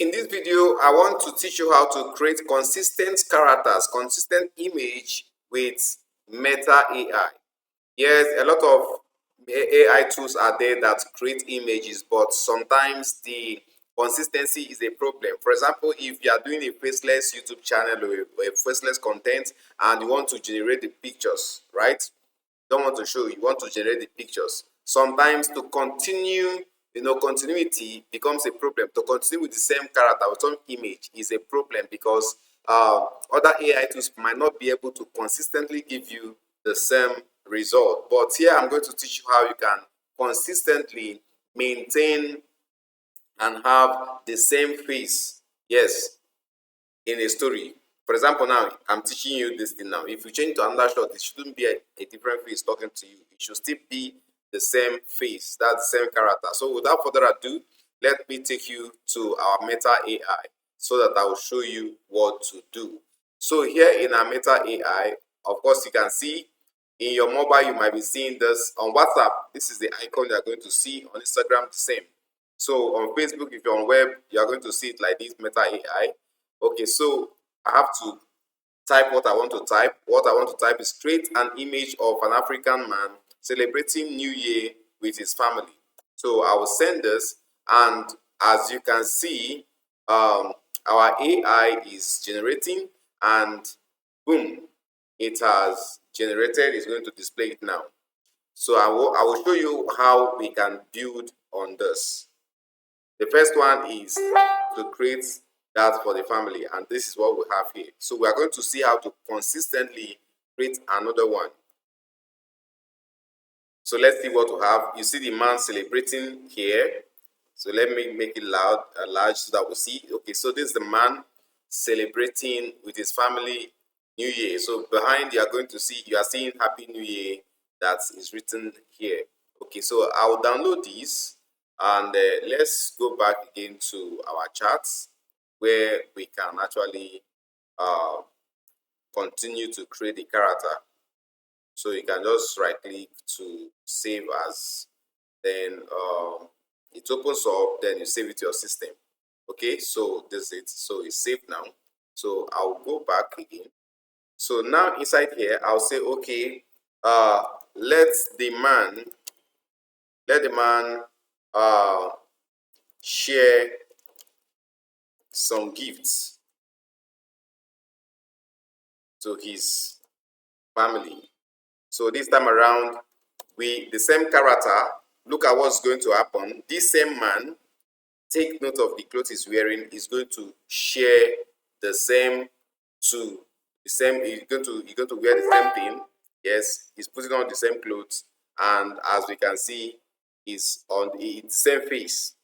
In this video, I want to teach you how to create consistent characters, consistent image with Meta AI. Yes, a lot of AI tools are there that create images, but sometimes the consistency is a problem. For example, if you are doing a faceless YouTube channel or a faceless content and you want to generate the pictures, right? Don't want to show, you want to generate the pictures. Sometimes to continue, continuity becomes a problem. To continue with the same character or some image is a problem because other AI tools might not be able to consistently give you the same result. But here I'm going to teach you how you can consistently maintain and have the same face. Yes, in a story. For example, now I'm teaching you this thing now. If you change to another shot, it shouldn't be a different face talking to you. It should still be the same face, that's the same character. So without further ado, let me take you to our Meta AI so that I will show you what to do. So here in our Meta AI, of course, you can see in your mobile, you might be seeing this on WhatsApp. This is the icon you are going to see. On Instagram, the same. So on Facebook, if you're on web, you are going to see it like this, Meta AI. Okay, so I have to type what I want to type. What I want to type is create an image of an African man celebrating New Year with his family. So I will send this, and as you can see, our AI is generating, and boom, it has generated. It's going to display it now. So I will show you how we can build on this. The first one is to create that for the family, and this is what we have here. So we are going to see how to consistently create another one. So let's see what we have. You see the man celebrating here. So let me make it large so that we see. Okay, so this is the man celebrating with his family New Year. So behind you are seeing Happy New Year that is written here. Okay, so I'll download this, and let's go back again to our charts where we can actually continue to create the character. So you can just right click to save as, then it opens up, then you save it to your system. Okay, so this is it. So it's saved now. So I'll go back again. So now inside here, I'll say, okay, let the man share some gifts to his family. So this time around, the same character, look at what's going to happen. This same man, take note of the clothes he's wearing, is going to share the same he's going to wear the same thing. Yes, he's putting on the same clothes, and as we can see, is on the same face.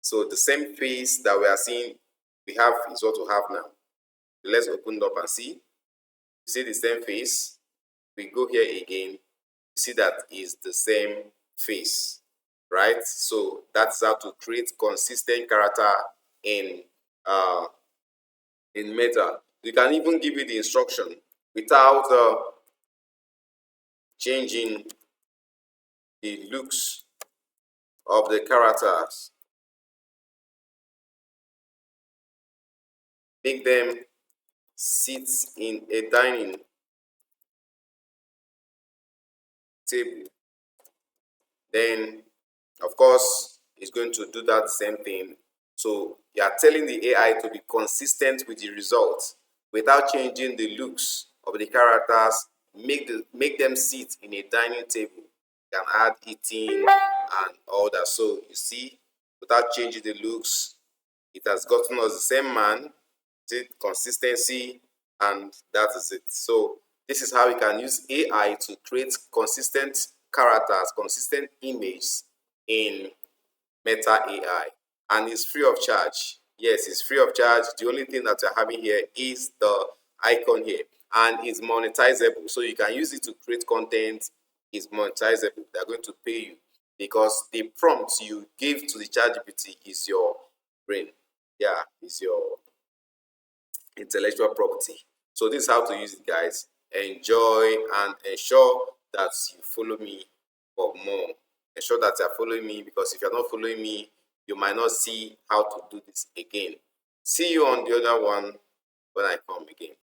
So the same face that we are seeing, we have is what we have now. So let's open it up and see. You see the same face. We go here again. You see that is the same face, right? So that's how to create consistent character in Meta. You can even give it the instruction without changing the looks of the characters. Make them sit in a dining table. Then, of course, it's going to do that same thing. So you are telling the AI to be consistent with the results without changing the looks of the characters. Make them sit in a dining table. You can add eating and all that. So you see, without changing the looks, it has gotten us the same man, consistency, and that is it. So this is how you can use AI to create consistent characters, consistent images in Meta AI, and it's free of charge. Yes, it's free of charge. The only thing that you're having here is the icon here, and it's monetizable. So you can use it to create content. It's monetizable. They're going to pay you because the prompts you give to the ChatGPT is your brain. Yeah, is your intellectual property. So this is how to use it, guys. Enjoy and ensure that you follow me for more. Ensure that you're following me, because if you're not following me, you might not see how to do this again. See you on the other one when I come again.